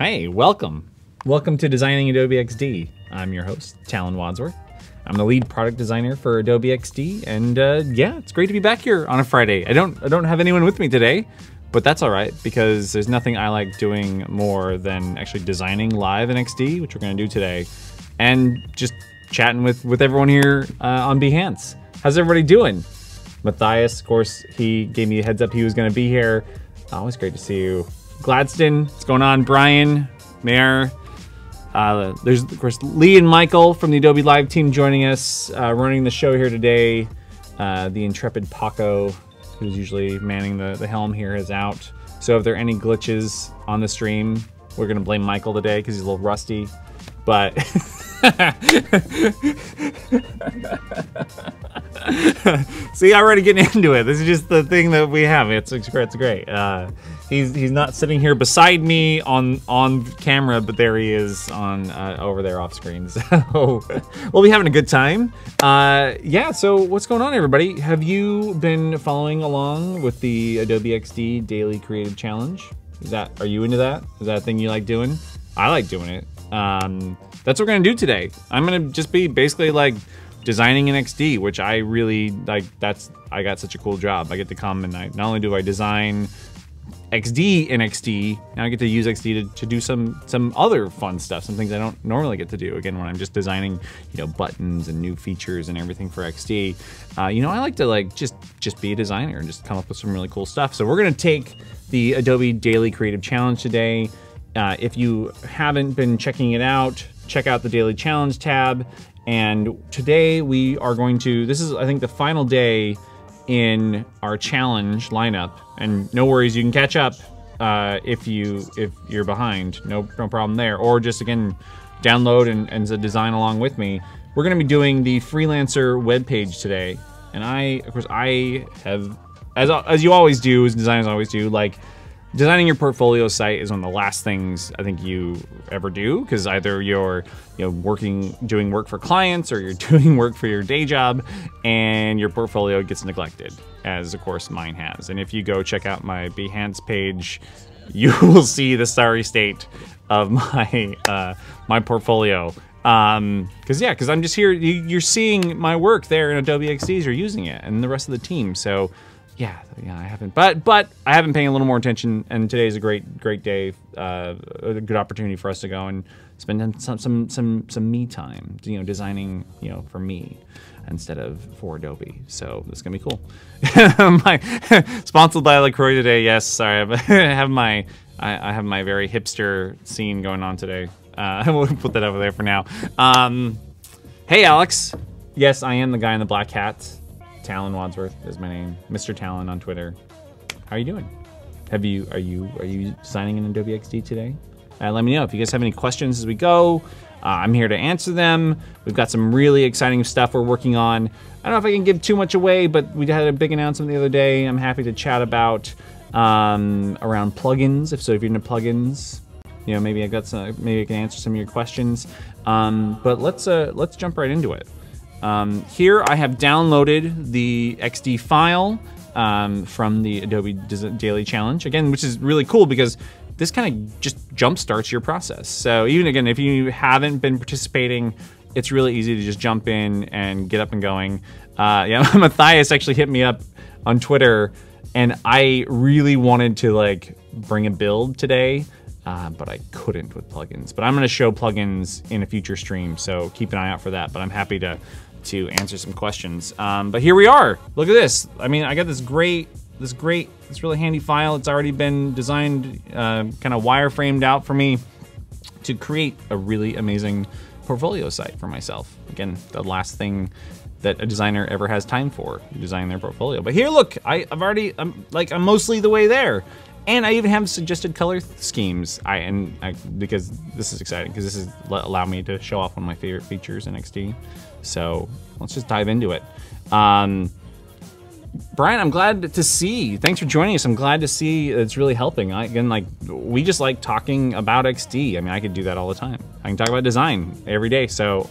Hey, welcome. Welcome to Designing Adobe XD. I'm your host, Talin Wadsworth. I'm the lead product designer for Adobe XD, and yeah, it's great to be back here on a Friday. I don't have anyone with me today, but that's all right because there's nothing I like doing more than actually designing live in XD, which we're going to do today, and just chatting with everyone here on Behance. How's everybody doing? Matthias, of course, he gave me a heads up he was going to be here. Always great to see you. Gladstone, what's going on? Brian, Mayor. There's, of course, Lee and Michael from the Adobe Live team joining us, running the show here today. The intrepid Paco, who's usually manning the helm here, is out. So if there are any glitches on the stream, we're going to blame Michael today because he's a little rusty. But see, already getting into it. This is just the thing that we have. It's great. He's not sitting here beside me on camera, but there he is on over there off screen. So we'll be having a good time. Yeah. So what's going on, everybody? Have you been following along with the Adobe XD Daily Creative Challenge? Are you into that? Is that a thing you like doing? I like doing it. That's what we're gonna do today. I'm gonna just be basically like designing in XD, which I really like. I got such a cool job. I get to come and not only do I design XD in XD, now I get to use XD to do some other fun stuff, some things I don't normally get to do. Again, when I'm just designing, buttons and new features and everything for XD, I like to like just be a designer and just come up with some really cool stuff. So we're gonna take the Adobe Daily Creative Challenge today. If you haven't been checking it out, check out the Daily Challenge tab. And today we are going to, this is I think the final day in our challenge lineup. And no worries, you can catch up if you're behind, no problem there. Or just again, download and design along with me. We're gonna be doing the freelancer webpage today. And of course I have, as you always do, as designers always do, like, designing your portfolio site is one of the last things I think you ever do, because either you're doing work for clients or you're doing work for your day job and your portfolio gets neglected, as of course mine has. And if you go check out my Behance page, you will see the sorry state of my my portfolio. Because I'm just here, you're seeing my work there in Adobe XD, you're using it, and the rest of the team. So yeah, I haven't, but I have been paying a little more attention, and today's a great day, a good opportunity for us to go and spend some me time, designing, for me instead of for Adobe. So this is gonna be cool. Sponsored by LaCroix today. Yes, sorry, I have my very hipster scene going on today. We'll put that over there for now. Hey, Alex. Yes, I am the guy in the black hat. Talin Wadsworth is my name, Mr. Talin on Twitter. How are you doing? Are you signing in Adobe XD today? Let me know if you guys have any questions as we go. I'm here to answer them. We've got some really exciting stuff we're working on. I don't know if I can give too much away, but we had a big announcement the other day. I'm happy to chat about around plugins. If you're into plugins, maybe maybe I can answer some of your questions. But let's jump right into it. Here I have downloaded the XD file from the Adobe Daily Challenge, again, which is really cool because this kind of just jumpstarts your process. So even again, if you haven't been participating, it's really easy to just jump in and get up and going. Yeah, Matthias actually hit me up on Twitter, and I really wanted to like bring a build today, but I couldn't with plugins. But I'm going to show plugins in a future stream, so keep an eye out for that. But I'm happy to answer some questions. But here we are. Look at this. I mean, I got this really handy file. It's already been designed, kind of wireframed out for me to create a really amazing portfolio site for myself. Again, the last thing that a designer ever has time for, designing their portfolio. But here, look, I'm mostly the way there. And I even have suggested color schemes. Because this is exciting, because this is allow me to show off one of my favorite features in XD. So let's just dive into it. Brian, I'm glad to see. Thanks for joining us. I'm glad to see it's really helping. We just like talking about XD. I mean, I could do that all the time. I can talk about design every day. So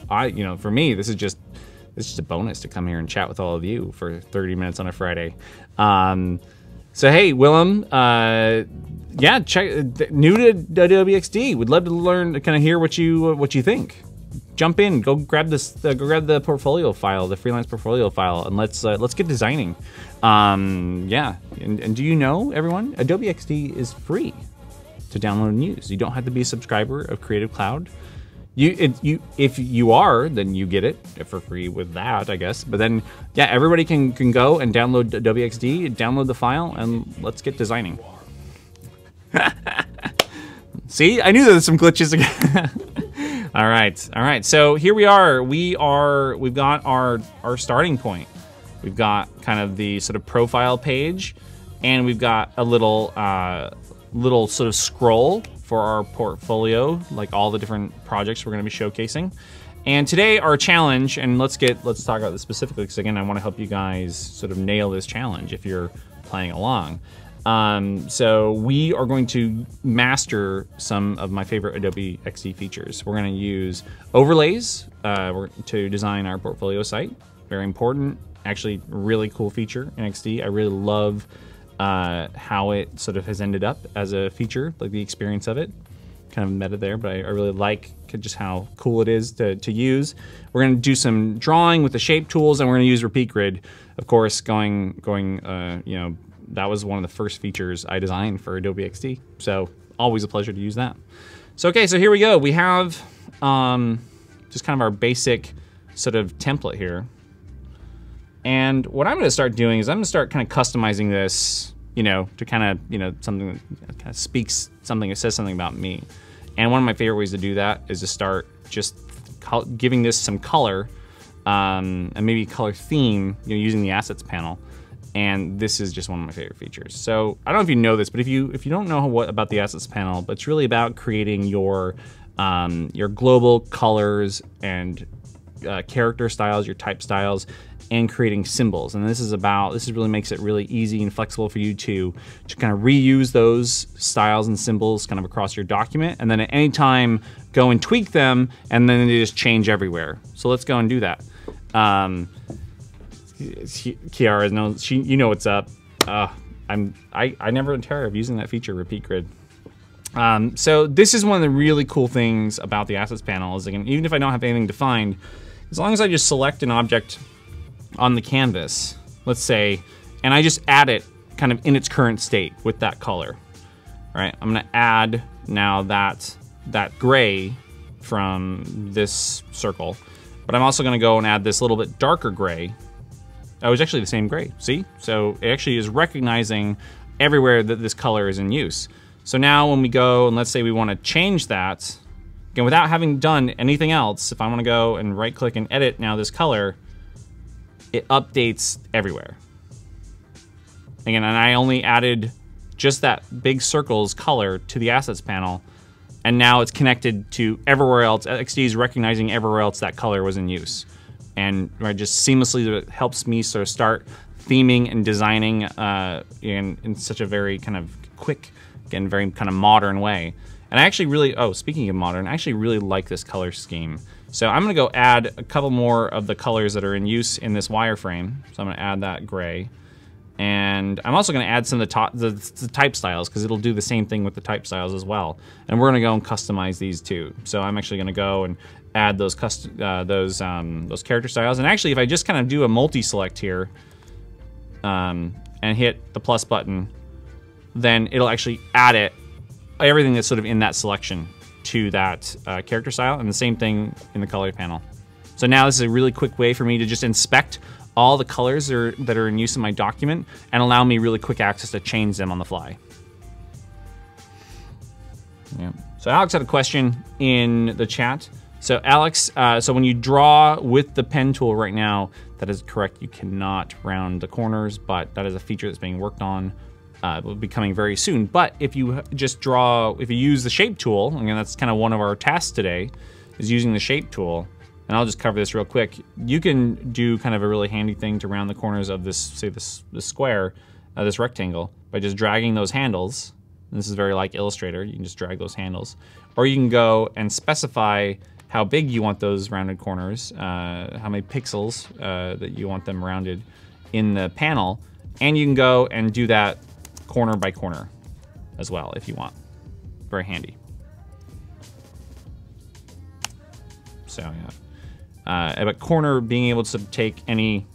for me, this is just a bonus to come here and chat with all of you for 30 minutes on a Friday. So hey, Willem, yeah, new to Adobe XD. Would love to learn, to kind of hear what you think. Jump in, go grab this, go grab the portfolio file, the freelance portfolio file, and let's get designing. Yeah, and do you know, everyone, Adobe XD is free to download and use. You don't have to be a subscriber of Creative Cloud. If you are, then you get it for free with that, I guess. But then, yeah, everybody can go and download Adobe XD, download the file, and let's get designing. See, I knew there was some glitches again. All right. So here we are. We've got our starting point. We've got kind of the sort of profile page, and we've got a little sort of scroll for our portfolio, like all the different projects we're going to be showcasing. And today our challenge, and let's talk about this specifically, because again, I want to help you guys sort of nail this challenge if you're playing along. So we are going to master some of my favorite Adobe XD features. We're going to use overlays to design our portfolio site. Very important, actually really cool feature in XD. I really love how it sort of has ended up as a feature, like the experience of it. Kind of meta there, but I really like just how cool it is to use. We're going to do some drawing with the shape tools, and we're going to use Repeat Grid, of course, you know, that was one of the first features I designed for Adobe XD. So always a pleasure to use that. So, okay, so here we go. We have just kind of our basic sort of template here. And what I'm going to start doing is I'm going to start kind of customizing this, you know, to kind of, you know, something that kind of speaks something, it says something about me. And one of my favorite ways to do that is to start just giving this some color and maybe color theme, you know, using the assets panel. And this is just one of my favorite features. So I don't know if you know this, but if you don't know what about the assets panel, but it's really about creating your global colors and character styles, your type styles, and creating symbols. And this really makes it really easy and flexible for you to kind of reuse those styles and symbols kind of across your document, and then at any time go and tweak them, and then they just change everywhere. So let's go and do that. Kiara knows, you know what's up. I never tire of using that feature, Repeat Grid. So this is one of the really cool things about the assets panel is, again, even if I don't have anything defined, as long as I just select an object on the canvas, let's say, and I just add it kind of in its current state with that color. All right, I'm gonna add now that gray from this circle, but I'm also gonna go and add this little bit darker gray. Oh, it's actually the same gray, see? So it actually is recognizing everywhere that this color is in use. So now when we go, and let's say we wanna change that, again, without having done anything else, if I wanna go and right click and edit now this color, it updates everywhere. Again, and I only added just that big circle's color to the assets panel, and now it's connected to everywhere else. XD is recognizing everywhere else that color was in use. And just seamlessly helps me sort of start theming and designing in such a very kind of quick, again, very kind of modern way. And I actually really, speaking of modern, I actually really like this color scheme. So I'm gonna go add a couple more of the colors that are in use in this wireframe. So I'm gonna add that gray. And I'm also gonna add some of the type styles, because it'll do the same thing with the type styles as well. And we're gonna go and customize these too. So I'm actually gonna go and add those character styles. And actually, if I just kind of do a multi-select here and hit the plus button, then it'll actually add everything that's sort of in that selection to that character style, and the same thing in the color panel. So now this is a really quick way for me to just inspect all the colors that are in use in my document and allow me really quick access to change them on the fly. Yeah. So Alex had a question in the chat. So Alex, so when you draw with the pen tool right now, that is correct, you cannot round the corners, but that is a feature that's being worked on. Will be coming very soon. But if you just if you use the shape tool, again, that's kind of one of our tasks today, is using the shape tool. And I'll just cover this real quick. You can do kind of a really handy thing to round the corners of this, say this square, this rectangle, by just dragging those handles. And this is very like Illustrator. You can just drag those handles. Or you can go and specify how big you want those rounded corners, how many pixels that you want them rounded in the panel. And you can go and do that corner by corner as well if you want. Very handy. So yeah, but corner, being able to take any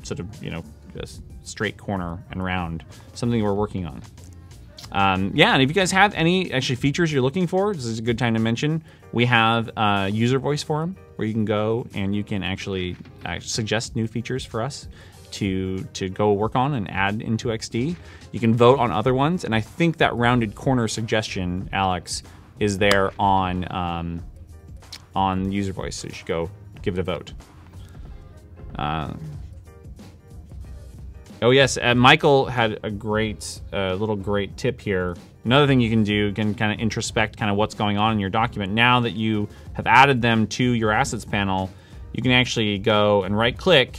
sort of, you know, just straight corner and round, something we're working on. Yeah, and if you guys have any actually features you're looking for, this is a good time to mention. We have a user voice forum where you can go and you can actually suggest new features for us to go work on and add into XD. You can vote on other ones, and I think that rounded corner suggestion, Alex, is there on user voice, so you should go give it a vote. Oh yes, Michael had a great little great tip here. Another thing you can do, you can kind of introspect kind of what's going on in your document. Now that you have added them to your assets panel, you can actually go and right click,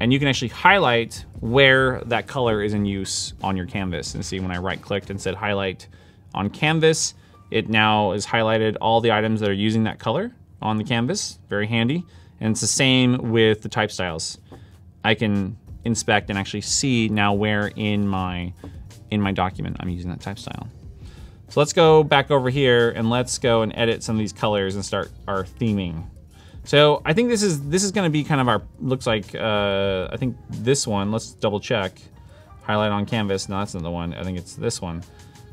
and you can actually highlight where that color is in use on your canvas. And see, when I right clicked and said highlight on canvas, it now is highlighted all the items that are using that color on the canvas. Very handy. And it's the same with the type styles. I can inspect and actually see now where in my document I'm using that type style. So let's go back over here and let's go and edit some of these colors and start our theming. So I think this is going to be kind of our, looks like, I think this one, let's double check. Highlight on canvas, no, that's not the one. I think it's this one.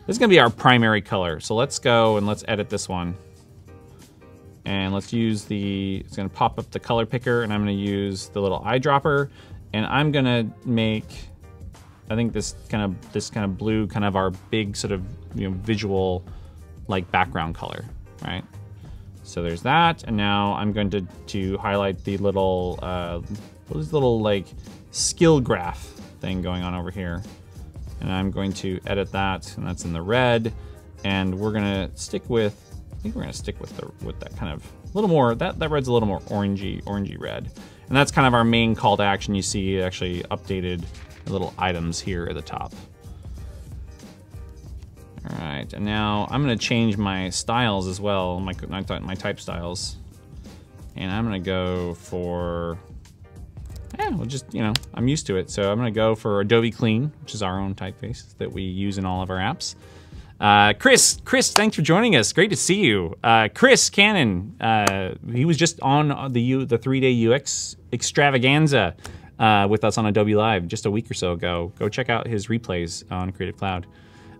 This is going to be our primary color. So let's go and let's edit this one. And let's use it's going to pop up the color picker, and I'm going to use the little eyedropper, and I'm going to make, I think this kind of blue, kind of our big sort of, you know, visual like background color, right? So there's that, and now I'm going to highlight the little this little like skill graph thing going on over here, and I'm going to edit that, and that's in the red, and we're gonna stick with, I think we're gonna stick with that kind of little more, that red's a little more orangey red, and that's kind of our main call to action. You see actually updated little items here at the top. All right, and now I'm gonna change my styles as well, my type styles. And I'm gonna go for, well, just, you know, I'm used to it. So I'm gonna go for Adobe Clean, which is our own typeface that we use in all of our apps. Chris, thanks for joining us. Great to see you. Chris Cannon, he was just on the 3-day UX extravaganza with us on Adobe Live just a week or so ago. Go check out his replays on Creative Cloud.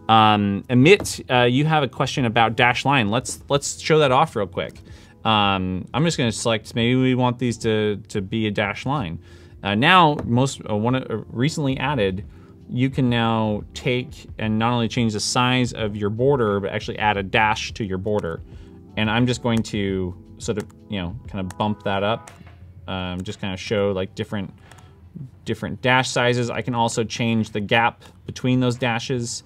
Amit, you have a question about dash line. Let's show that off real quick. I'm just going to select, maybe we want these to be a dash line. Now, recently added, you can now take and not only change the size of your border, but actually add a dash to your border. And I'm just going to sort of, you know, kind of bump that up, just kind of show like different dash sizes. I can also change the gap between those dashes.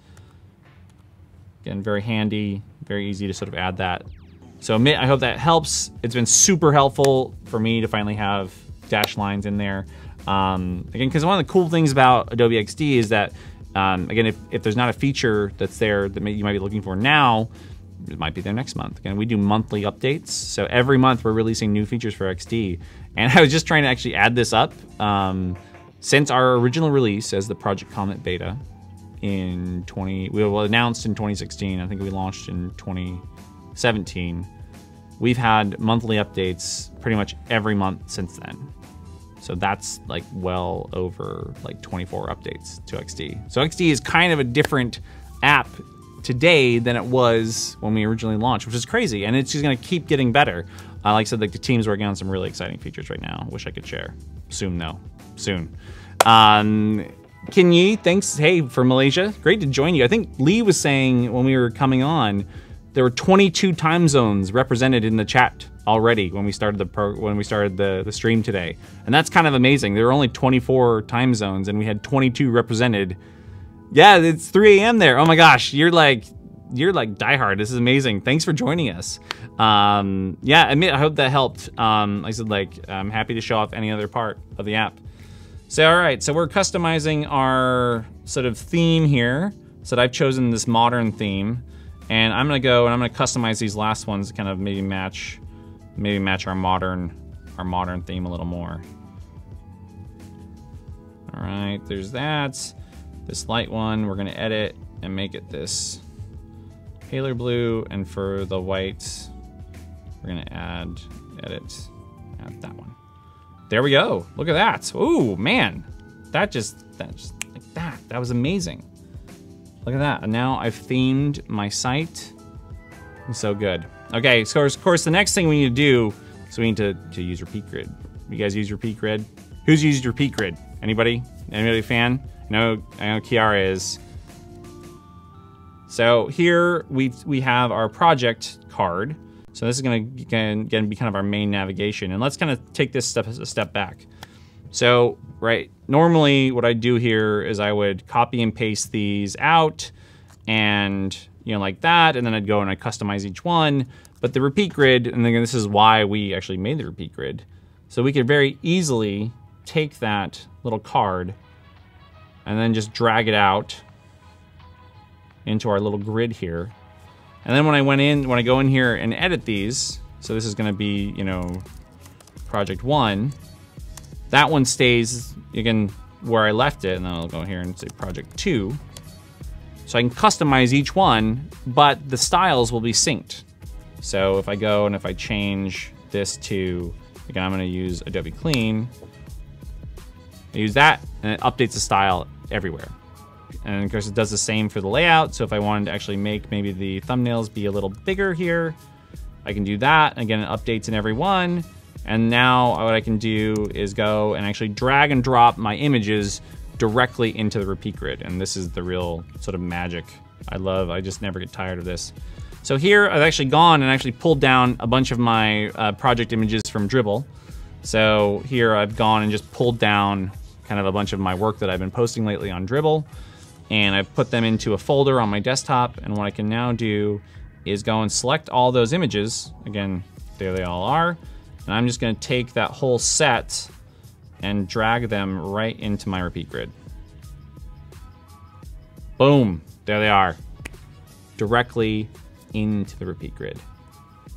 Again, very handy, very easy to sort of add that. So Mitt, I hope that helps. It's been super helpful for me to finally have dash lines in there. Again, because one of the cool things about Adobe XD is that, again, if there's not a feature that's there that you might be looking for now, it might be there next month. Again, we do monthly updates. So every month we're releasing new features for XD. And I was just trying to actually add this up. Since our original release as the Project Comet beta, we were announced in 2016. I think we launched in 2017. We've had monthly updates pretty much every month since then. So that's like well over like 24 updates to XD. So XD is kind of a different app today than it was when we originally launched, which is crazy. And it's just gonna keep getting better. Like I said, like the team's working on some really exciting features right now. Wish I could share. Soon though, soon. Kinyi, thanks, hey, for Malaysia. Great to join you. I think Lee was saying when we were coming on, there were 22 time zones represented in the chat already when we started the stream today. And that's kind of amazing. There were only 24 time zones and we had 22 represented. Yeah, it's 3 a.m. there. Oh my gosh, you're like diehard. This is amazing. Thanks for joining us. Yeah, I hope that helped. Like I said, like, I'm happy to show off any other part of the app. So, all right, so we're customizing our sort of theme here. So I've chosen this modern theme, and I'm gonna go and I'm gonna customize these last ones to kind of maybe match our modern theme a little more. All right, there's that. This light one, we're gonna edit and make it this paler blue, and for the white, we're gonna add that one. There we go. Look at that. Ooh, man. That just like that. That was amazing. Look at that. And now I've themed my site. It's so good. Okay, so of course the next thing we need to do is we need to use Repeat Grid. You guys use Repeat Grid? Who's used Repeat Grid? Anybody? Anybody a fan? I know Kiara is. So here we have our project card. So this is gonna be kind of our main navigation. And let's kind of take this a step back. So, right, normally what I do here is I would copy and paste these out and, you know, like that, and then I'd go and I customize each one. But the Repeat Grid, and then this is why we actually made the Repeat Grid. So we could very easily take that little card and then just drag it out into our little grid here. And then when I go in here and edit these, so this is gonna be, you know, project 1, that one stays, again, where I left it, and then I'll go here and say project 2. So I can customize each one, but the styles will be synced. So if I go and if I change this to, again, I'm gonna use Adobe Clean, I use that, and it updates the style everywhere. And of course it does the same for the layout. So if I wanted to actually make maybe the thumbnails be a little bigger here, I can do that. Again, it updates in every one. And now what I can do is go and actually drag and drop my images directly into the Repeat Grid. And this is the real sort of magic I just never get tired of this. So here I've actually gone and actually pulled down a bunch of my project images from Dribbble. So here I've gone and just pulled down kind of a bunch of my work that I've been posting lately on Dribbble. And I've put them into a folder on my desktop. And what I can now do is go and select all those images. Again, there they all are. And I'm just gonna take that whole set and drag them right into my Repeat Grid. Boom, there they are. Directly into the Repeat Grid.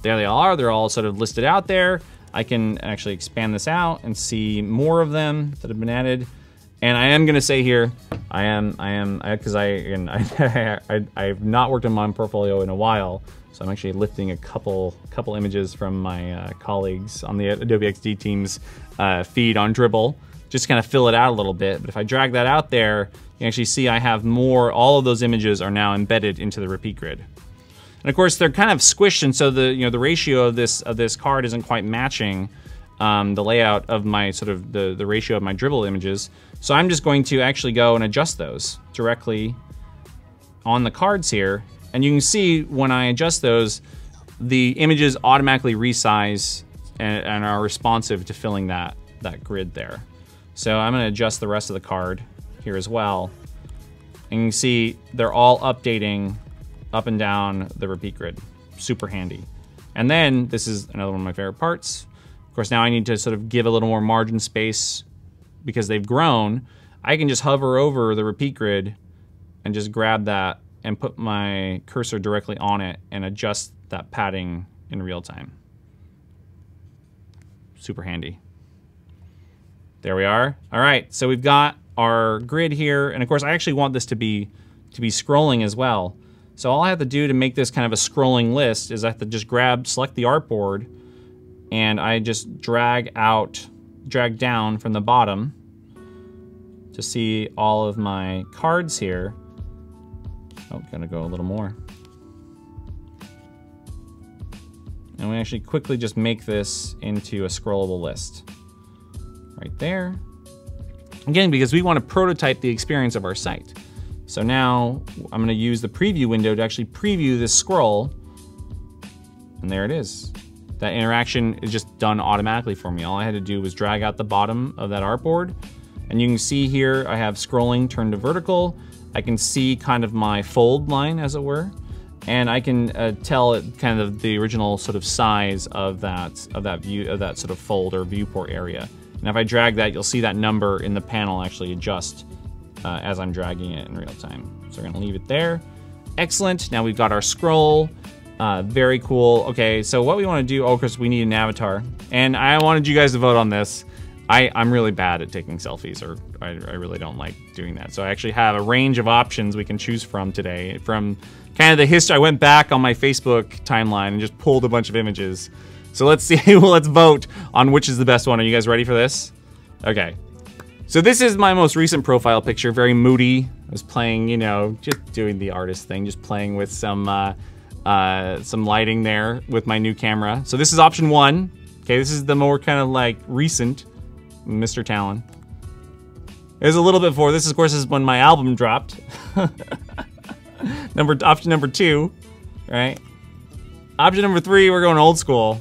There they all are, they're all sort of listed out there. I can actually expand this out and see more of them that have been added. And I am gonna say here, because I've not worked on my portfolio in a while, so I'm actually lifting a couple images from my colleagues on the Adobe XD team's feed on Dribbble, just to kind of fill it out a little bit. But if I drag that out there, you can actually see I have more, all of those images are now embedded into the Repeat Grid. And of course they're kind of squished, and so the ratio of this card isn't quite matching the layout of my the ratio of my Dribbble images. So I'm just going to actually go and adjust those directly on the cards here. And you can see when I adjust those, the images automatically resize and are responsive to filling that grid there. So I'm gonna adjust the rest of the card here as well. And you can see they're all updating up and down the Repeat Grid. Super handy. And then this is another one of my favorite parts. Of course, now I need to sort of give a little more margin space because they've grown. I can just hover over the Repeat Grid and just grab that and put my cursor directly on it and adjust that padding in real time. Super handy. There we are. All right, so we've got our grid here, and of course I actually want this to be scrolling as well. So all I have to do to make this kind of a scrolling list is I have to just select the artboard, and I just drag down from the bottom to see all of my cards here. Oh, gonna go a little more. And we actually quickly just make this into a scrollable list. Right there. Again, because we want to prototype the experience of our site. So now I'm gonna use the preview window to actually preview this scroll. And there it is. That interaction is just done automatically for me. All I had to do was drag out the bottom of that artboard. And you can see here, I have scrolling turned to vertical. I can see kind of my fold line, as it were. And I can tell it kind of the original sort of size of that sort of fold or viewport area. And if I drag that, you'll see that number in the panel actually adjust as I'm dragging it in real time. So we're gonna leave it there. Excellent, now we've got our scroll. Very cool. Okay, so what we wanna do, of course we need an avatar. And I wanted you guys to vote on this. I'm really bad at taking selfies, or I really don't like doing that. So I actually have a range of options we can choose from today. From kind of the history, I went back on my Facebook timeline and just pulled a bunch of images. So let's see, well, let's vote on which is the best one. Are you guys ready for this? Okay. So this is my most recent profile picture, very moody. I was playing, you know, just doing the artist thing, just playing with some lighting there with my new camera. So this is option 1. Okay, this is the more kind of like recent Mr. Talin. There's a little bit before. This, of course, is when my album dropped. Option number 2, right? Option number 3, we're going old school.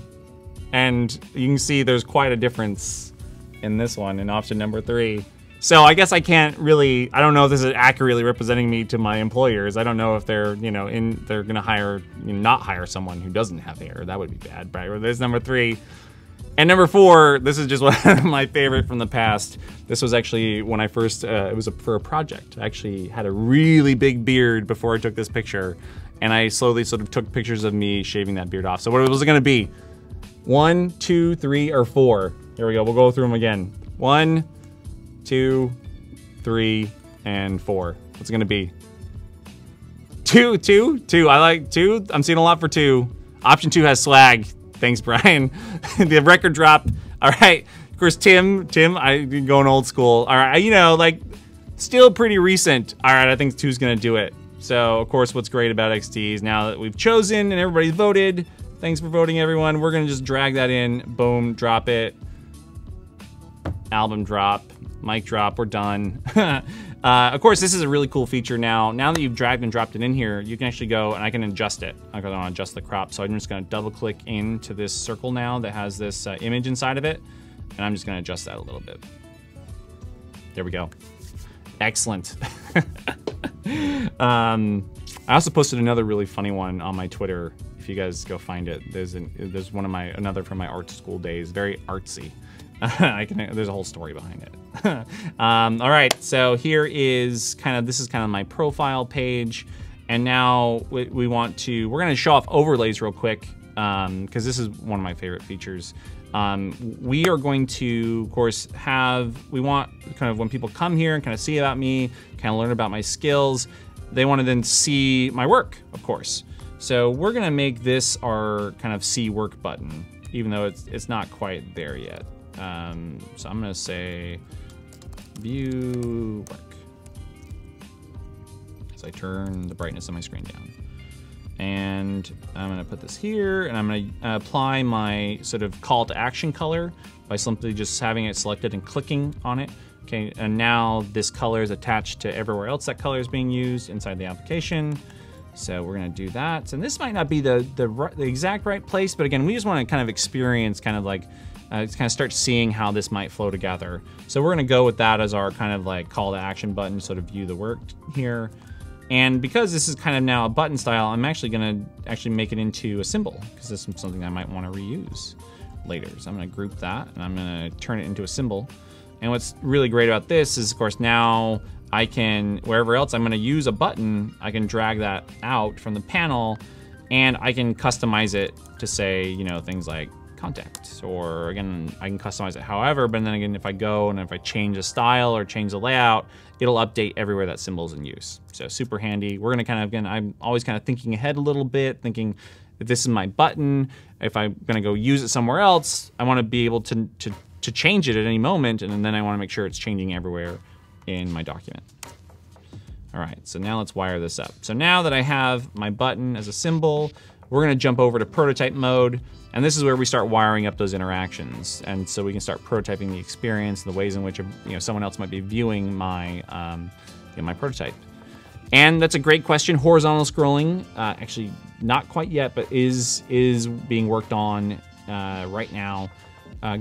And you can see there's quite a difference in this one, in option number 3. So I guess I can't really, I don't know if this is accurately representing me to my employers. I don't know if they're, you know, they're gonna hire, not hire someone who doesn't have hair. That would be bad, right? There's number 3. And number 4, this is just one of my favorite from the past. This was actually when I first, it was for a project. I actually had a really big beard before I took this picture, and I slowly sort of took pictures of me shaving that beard off. So what was it gonna be? 1, 2, 3, or 4? Here we go, we'll go through them again. 1, 2, 3, and 4. What's it gonna be? 2, 2, 2, I like 2. I'm seeing a lot for 2. Option 2 has swag. Thanks, Brian. The record drop. All right. Of course, Tim, I'm going old school. All right, you know, like, still pretty recent. All right, I think 2's gonna do it. So, of course, what's great about XD is now that we've chosen and everybody's voted, thanks for voting, everyone. We're gonna just drag that in, boom, drop it. Album drop, mic drop, we're done. Of course, this is a really cool feature now. Now that you've dragged and dropped it in here, you can actually go and I can adjust it. I want to adjust the crop, so I'm just going to double click into this circle now that has this image inside of it, and I'm just going to adjust that a little bit. There we go. Excellent. I also posted another really funny one on my Twitter. If you guys go find it, there's one of another from my art school days, very artsy. There's a whole story behind it. All right, so here is this is kind of my profile page, and now we're going to show off overlays real quick, because this is one of my favorite features. We are going to, of course, we want kind of when people come here and kind of see about me, kind of learn about my skills, they want to then see my work, of course. So we're gonna make this our kind of see work button, even though it's not quite there yet. So I'm gonna say view work as I turn the brightness on my screen down. And I'm gonna put this here, and I'm gonna apply my sort of call to action color by simply just having it selected and clicking on it. Okay, and now this color is attached to everywhere else that color is being used inside the application. So we're gonna do that. And this might not be the exact right place, but again, we just wanna kind of experience start seeing how this might flow together. So we're gonna go with that as our kind of like call to action button, sort of view the work here. And because this is kind of now a button style, I'm actually gonna make it into a symbol, because this is something I might wanna reuse later. So I'm gonna group that, and I'm gonna turn it into a symbol. And what's really great about this is, of course, now I can, wherever else I'm gonna use a button, I can drag that out from the panel, and I can customize it to say, you know, things like contact, or again, I can customize it however, but then again, if I go and if I change the style or change the layout, it'll update everywhere that symbol's in use. So super handy. We're gonna kind of, again, I'm always kind of thinking ahead a little bit, thinking if this is my button, if I'm gonna go use it somewhere else, I wanna be able to change it at any moment, and then I wanna make sure it's changing everywhere in my document. All right, so now let's wire this up. So now that I have my button as a symbol, we're gonna jump over to prototype mode, and this is where we start wiring up those interactions. And so we can start prototyping the experience, the ways in which someone else might be viewing my, my prototype. And that's a great question. Horizontal scrolling, actually not quite yet, but is being worked on right now.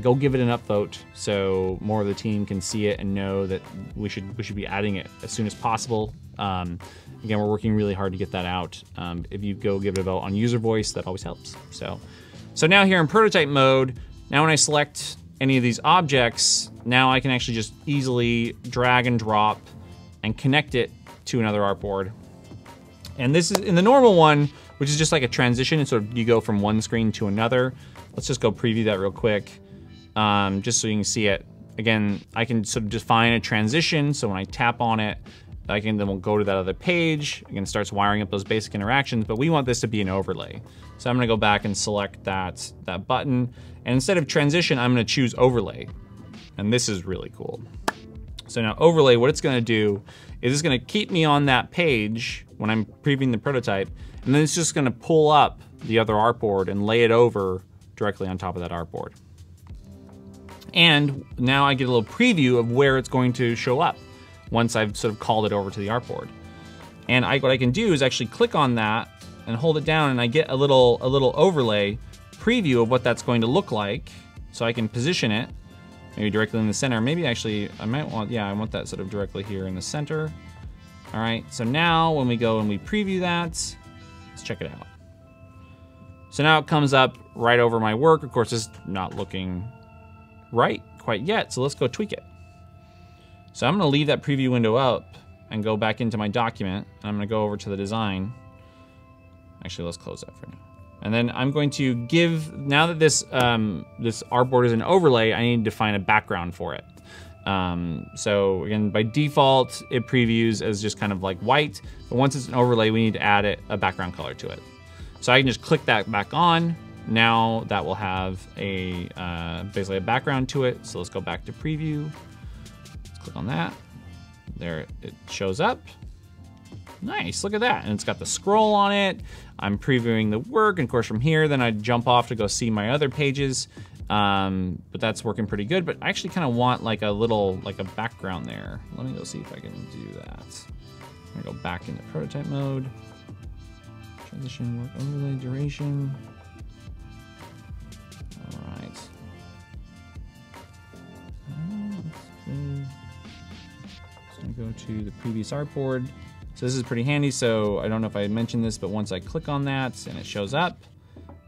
Go give it an upvote so more of the team can see it and know that we should be adding it as soon as possible. Again, we're working really hard to get that out. If you go give it a vote on user voice, that always helps. So now here in prototype mode, now when I select any of these objects, now I can actually just easily drag and drop and connect it to another artboard. And this is in the normal one, which is just like a transition, and sort of you go from one screen to another. Let's just go preview that real quick, just so you can see it. again, I can sort of define a transition. So when I tap on it, then we'll go to that other page. Again, it starts wiring up those basic interactions, but we want this to be an overlay. So I'm gonna go back and select that button. And instead of transition, I'm gonna choose overlay. And this is really cool. So now overlay, what it's gonna do is it's gonna keep me on that page when I'm previewing the prototype, and then it's just gonna pull up the other artboard and lay it over directly on top of that artboard. And now I get a little preview of where it's going to show up once I've sort of called it over to the artboard. And what I can do is actually click on that and hold it down, and I get a little overlay preview of what that's going to look like. So I can position it maybe directly in the center. Maybe actually I want that sort of directly here in the center. All right, so now when we go and we preview that, let's check it out. So now it comes up right over my work. Of course, it's not looking right quite yet, so let's go tweak it. So I'm gonna leave that preview window up and go back into my document, and I'm gonna go over to the design. Actually, let's close that for now. And then I'm going to give, now that this artboard is an overlay, I need to find a background for it. So again, by default, it previews as just kind of like white, but once it's an overlay, we need to add a background color to it. So I can just click that back on. Now that will have basically a background to it. So let's go back to preview. Let's click on that. There it shows up. Nice, look at that. And it's got the scroll on it. I'm previewing the work, and of course from here, then I jump off to go see my other pages. But that's working pretty good. But I actually kind of want like a background there. Let me go see if I can do that. I'm gonna go back into prototype mode. Transition, work overlay, duration. All right. Just gonna go to the previous artboard. So this is pretty handy. So I don't know if I mentioned this, but once I click on that and it shows up,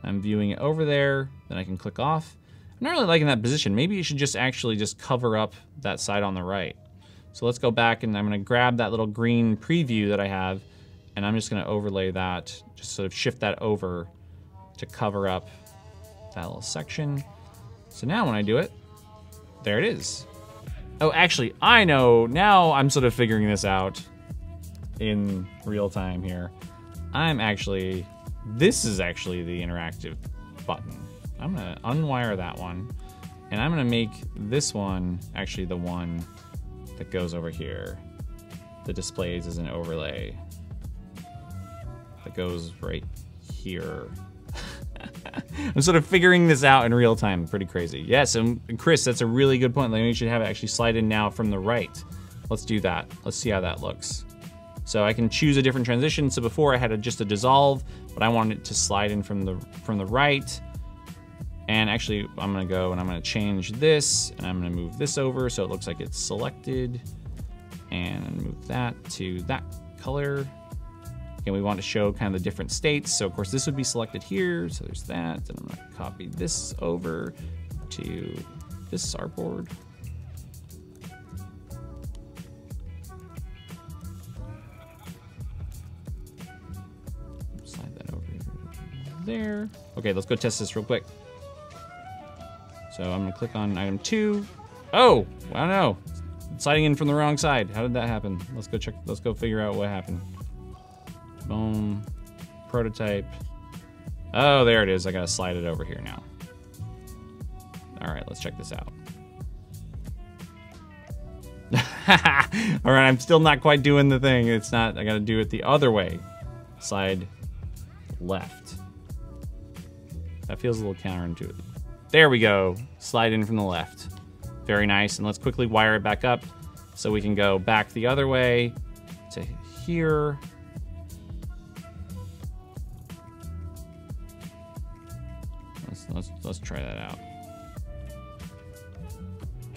I'm viewing it over there, then I can click off. I'm not really liking that position. Maybe you should just actually just cover up that side on the right. So let's go back, and I'm gonna grab that little green preview that I have, and I'm just gonna overlay that, just sort of shift that over to cover up that little section. So now when I do it, there it is. Oh, actually, I know, now I'm sort of figuring this out in real time here. This is actually the interactive button. I'm gonna unwire that one, and I'm gonna make this one actually the one that goes over here, that displays as an overlay, that goes right here. I'm sort of figuring this out in real time, pretty crazy. Yes, and Chris, that's a really good point. Like, you should have it actually slide in now from the right. Let's do that. Let's see how that looks. So I can choose a different transition. So before I had just a dissolve, but I wanted it to slide in from the right. And actually, I'm gonna go and I'm gonna change this, and I'm gonna move this over so it looks like it's selected, and move that to that color. Again, we want to show kind of the different states. So of course this would be selected here. So there's that, and I'm gonna copy this over to this artboard. Slide that over there. Okay, let's go test this real quick. So I'm gonna click on item 2. Oh, I don't know. It's sliding in from the wrong side. How did that happen? Let's go check, let's go figure out what happened. Boom, prototype. Oh, there it is. I gotta slide it over here now. All right, let's check this out. All right, I'm still not quite doing the thing. It's not, I gotta do it the other way. Slide left. That feels a little counterintuitive. There we go, slide in from the left. Very nice, and let's quickly wire it back up so we can go back the other way to here. Let's try that out.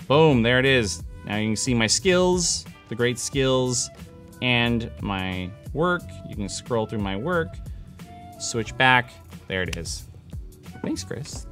Boom, there it is. Now you can see my skills, the great skills, and my work. You can scroll through my work, switch back, there it is. Thanks, Chris.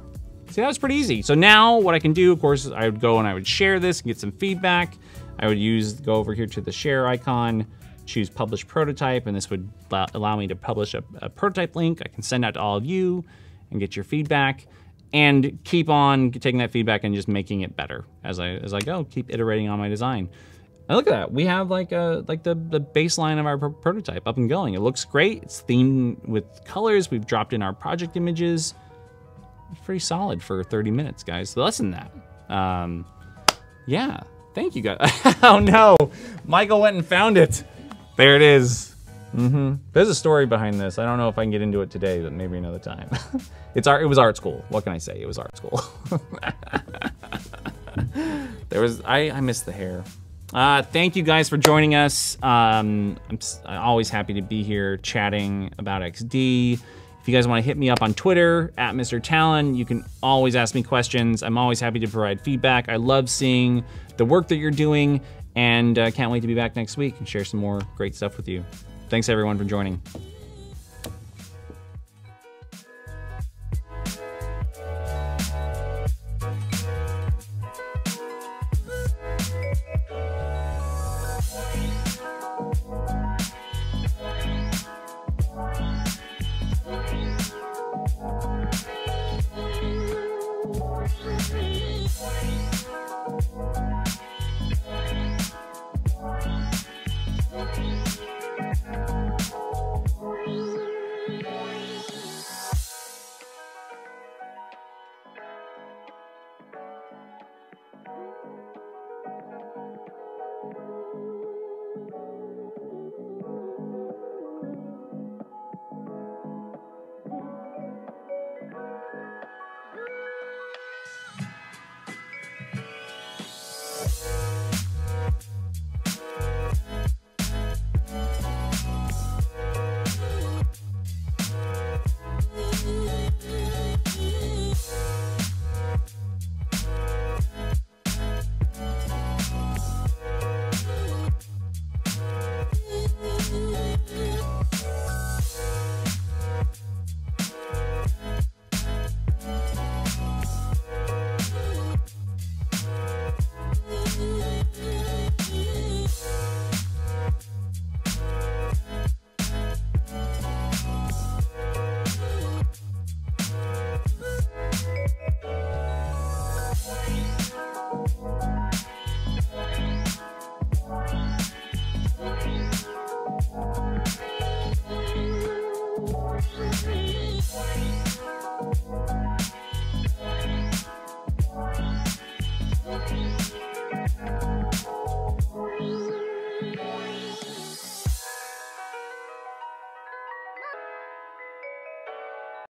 See, that was pretty easy. So now what I can do, of course, I would go and I would share this and get some feedback. I would go over here to the share icon, choose publish prototype, and this would allow me to publish a prototype link I can send out to all of you and get your feedback. and keep on taking that feedback and just making it better as I go. Keep iterating on my design. And look at that. We have like the baseline of our prototype up and going. It looks great. It's themed with colors. We've dropped in our project images. It's pretty solid for 30 minutes, guys. Less than that. Yeah. Thank you, guys. Oh no, Michael went and found it. There it is. There's a story behind this. I don't know if I can get into it today, but maybe another time. It was art school. What can I say? It was art school. I missed the hair. Thank you guys for joining us. I'm always happy to be here chatting about XD. If you guys want to hit me up on Twitter, at Mr. Talin, you can always ask me questions. I'm always happy to provide feedback. I love seeing the work that you're doing, and can't wait to be back next week and share some more great stuff with you. Thanks everyone for joining.